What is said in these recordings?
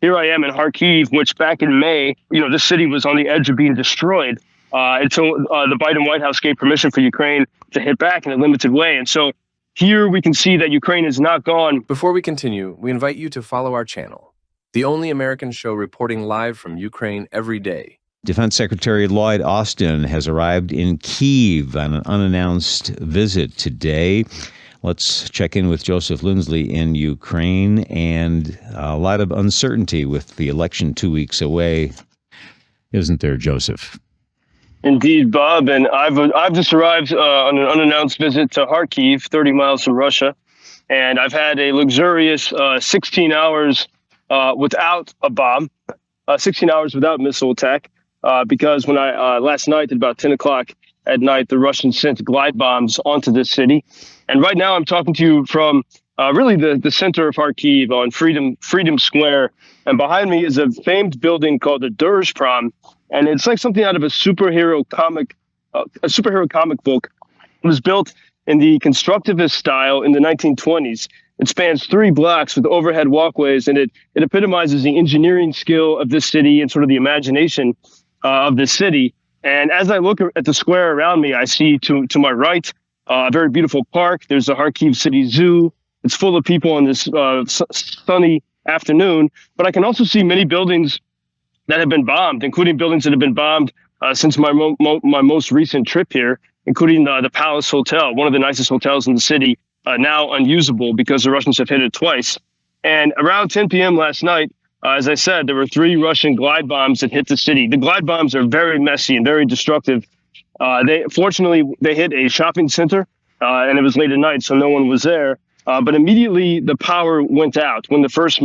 here I am in Kharkiv, which back in May, this city was on the edge of being destroyed until the Biden White House gave permission for Ukraine to hit back in a limited way. And so here we can see that Ukraine is not gone. Before we continue, we invite you to follow our channel, the only American show reporting live from Ukraine every day. Defense Secretary Lloyd Austin has arrived in Kyiv on an unannounced visit today. Let's check in with Joseph Lindsley in Ukraine, and a lot of uncertainty with the election 2 weeks away, isn't there, Joseph? Indeed, Bob, and I've just arrived on an unannounced visit to Kharkiv, 30 miles from Russia, and I've had a luxurious 16 hours without a bomb, 16 hours without missile attack. Because when I last night at about 10 o'clock at night, the Russians sent glide bombs onto this city. And right now I'm talking to you from really the center of Kharkiv on Freedom Square. And behind me is a famed building called the Prom. And it's like something out of a superhero comic book. It was built in the constructivist style in the 1920s. It spans 3 blocks with overhead walkways, and it epitomizes the engineering skill of this city and sort of the imagination of the city. And as I look at the square around me, I see to my right a very beautiful park. There's the Kharkiv City Zoo. It's full of people on this sunny afternoon. But I can also see many buildings that have been bombed, including buildings that have been bombed since my most recent trip here, including the Palace Hotel, one of the nicest hotels in the city, now unusable because the Russians have hit it twice. And around 10 p.m. last night, as I said, there were 3 Russian glide bombs that hit the city. The glide bombs are very messy and very destructive. Fortunately, they hit a shopping center, and it was late at night, so no one was there. But immediately the power went out when the first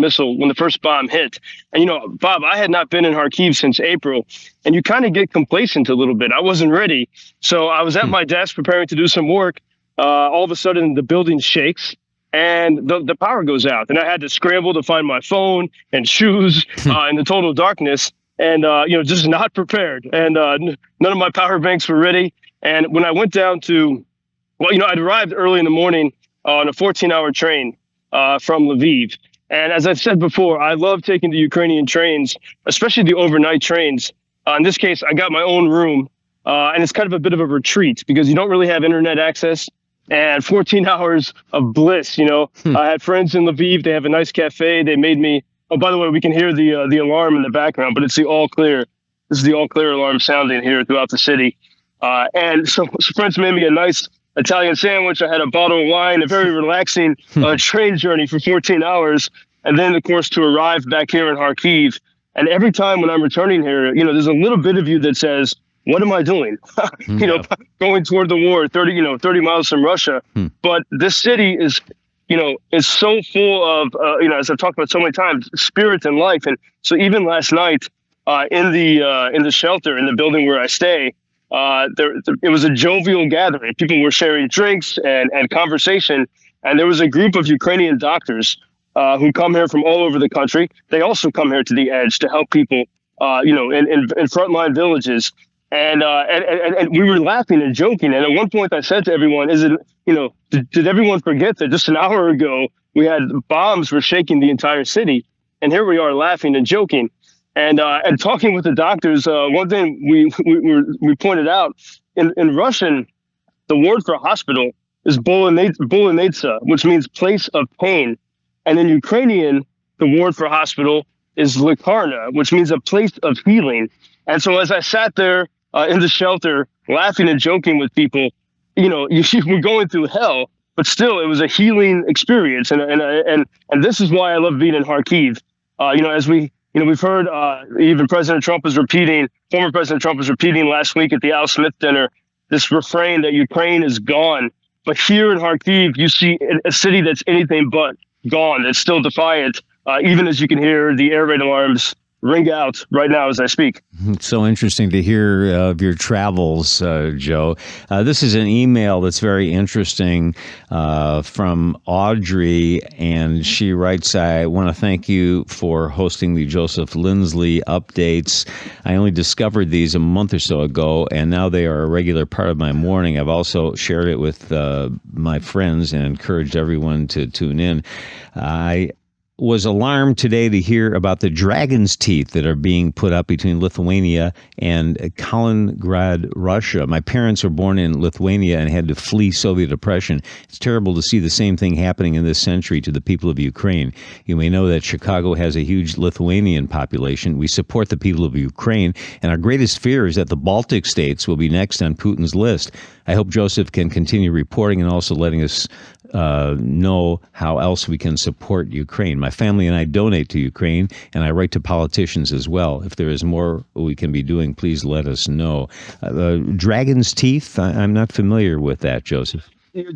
bomb hit. And, Bob, I had not been in Kharkiv since April, and you kind of get complacent a little bit. I wasn't ready. So I was at my desk preparing to do some work. All of a sudden, the building shakes. And the power goes out, and I had to scramble to find my phone and shoes in the total darkness, and just not prepared. And none of my power banks were ready. And when I went down to, I'd arrived early in the morning on a 14-hour train from Lviv. And as I've said before, I love taking the Ukrainian trains, especially the overnight trains. In this case, I got my own room, and it's kind of a bit of a retreat because you don't really have internet access. And 14 hours of bliss, I had friends in Lviv. They have a nice cafe. They made me, oh, by the way, we can hear the alarm in the background, but it's the all clear. This is the all clear alarm sounding here throughout the city. And so friends made me a nice Italian sandwich. I had a bottle of wine, a very relaxing train journey for 14 hours. And then, of course, to arrive back here in Kharkiv. And every time when I'm returning here, there's a little bit of you that says, what am I doing? Going toward the war, 30 miles from Russia. But this city is so full of, as I've talked about so many times, spirit and life. And so even last night in the shelter, in the building where I stay, it was a jovial gathering. People were sharing drinks and conversation. And there was a group of Ukrainian doctors who come here from all over the country. They also come here to the edge to help people, in frontline villages. And we were laughing and joking. And at one point I said to everyone, did everyone forget that just an hour ago we had bombs were shaking the entire city? And here we are laughing and joking. And talking with the doctors, one thing we pointed out in Russian, the word for hospital is bolonitsa, which means place of pain. And in Ukrainian, the word for hospital is likarna, which means a place of healing. And so as I sat there in the shelter, laughing and joking with people, we're going through hell, but still it was a healing experience. And this is why I love being in Kharkiv. As we've heard, even former President Trump was repeating last week at the Al Smith dinner, this refrain that Ukraine is gone. But here in Kharkiv, you see a city that's anything but gone. It's still defiant, even as you can hear the air raid alarms ring out right now as I speak. It's so interesting to hear of your travels, Joe. This is an email that's very interesting from Audrey, and she writes, I want to thank you for hosting the Joseph Lindsley updates. I only discovered these a month or so ago, and now they are a regular part of my morning. I've also shared it with my friends and encouraged everyone to tune in. I was alarmed today to hear about the dragon's teeth that are being put up between Lithuania and Kaliningrad, Russia. My parents were born in Lithuania and had to flee Soviet oppression. It's terrible to see the same thing happening in this century to the people of Ukraine. You may know that Chicago has a huge Lithuanian population. We support the people of Ukraine, and our greatest fear is that the Baltic states will be next on Putin's list. I hope Joseph can continue reporting and also letting us know how else we can support Ukraine. My family and I donate to Ukraine, and I write to politicians as well. If there is more we can be doing, please let us know. Dragon's teeth, I'm not familiar with that, Joseph.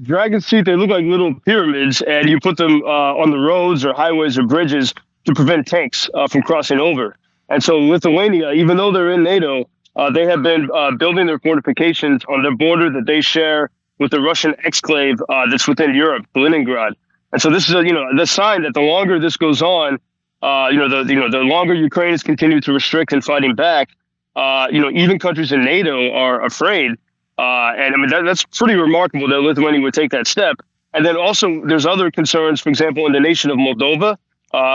Dragon's teeth, they look like little pyramids, and you put them on the roads or highways or bridges to prevent tanks from crossing over. And so Lithuania, even though they're in NATO, they have been building their fortifications on their border that they share with the Russian exclave that's within Europe, Kaliningrad. And so this is the sign that the longer this goes on, the longer Ukraine is continuing to restrict and fighting back, even countries in NATO are afraid. And I mean, that's pretty remarkable that Lithuania would take that step. And then also there's other concerns, for example, in the nation of Moldova,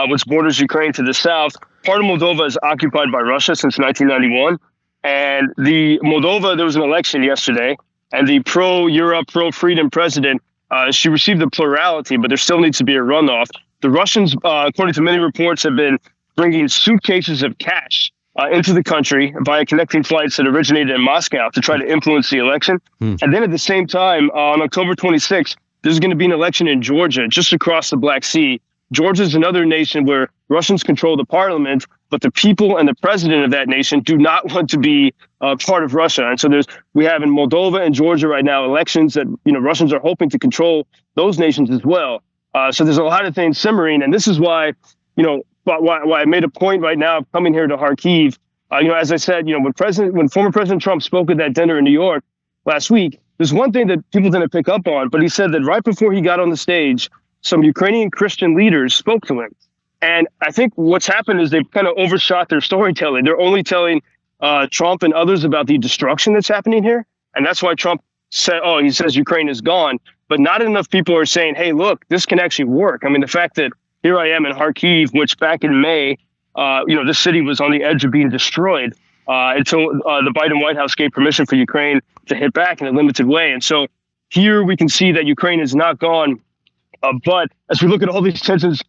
which borders Ukraine to the south. Part of Moldova is occupied by Russia since 1991. And Moldova, there was an election yesterday, and the pro-Europe, pro-freedom president, she received a plurality, but there still needs to be a runoff. The Russians, according to many reports, have been bringing suitcases of cash into the country via connecting flights that originated in Moscow to try to influence the election. And then at the same time, on October 26th, there's going to be an election in Georgia, just across the Black Sea. Georgia is another nation where Russians control the parliament, but the people and the president of that nation do not want to be part of Russia. And so we have in Moldova and Georgia right now elections that Russians are hoping to control those nations as well. So there's a lot of things simmering, and this is why why I made a point right now of coming here to Kharkiv. As I said, when former President Trump spoke at that dinner in New York last week, there's one thing that people didn't pick up on, but he said that right before he got on the stage, some Ukrainian Christian leaders spoke to him. And I think what's happened is they've kind of overshot their storytelling. They're only telling Trump and others about the destruction that's happening here. And that's why Trump said, he says Ukraine is gone. But not enough people are saying, hey, look, this can actually work. I mean, the fact that here I am in Kharkiv, which back in May, this city was on the edge of being destroyed until the Biden White House gave permission for Ukraine to hit back in a limited way. And so here we can see that Ukraine is not gone. But as we look at all these tensions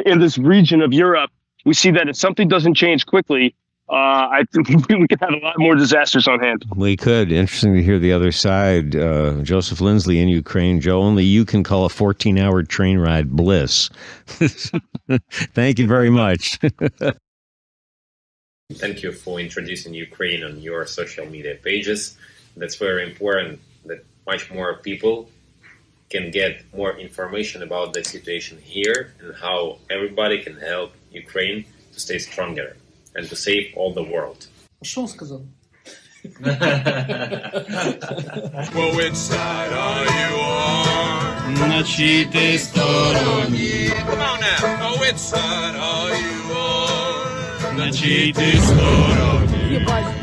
in this region of Europe, we see that if something doesn't change quickly, I think we could have a lot more disasters on hand. We could. Interesting to hear the other side. Joseph Lindsley in Ukraine. Joe, only you can call a 14-hour train ride bliss. Thank you very much. Thank you for introducing Ukraine on your social media pages. That's very important that much more people can get more information about the situation here and how everybody can help Ukraine to stay stronger and to save all the world. Что он сказал? Well, which side are you on? На чьей ты стороне? Come on now. Oh, which side are you on? На чьей ты стороне?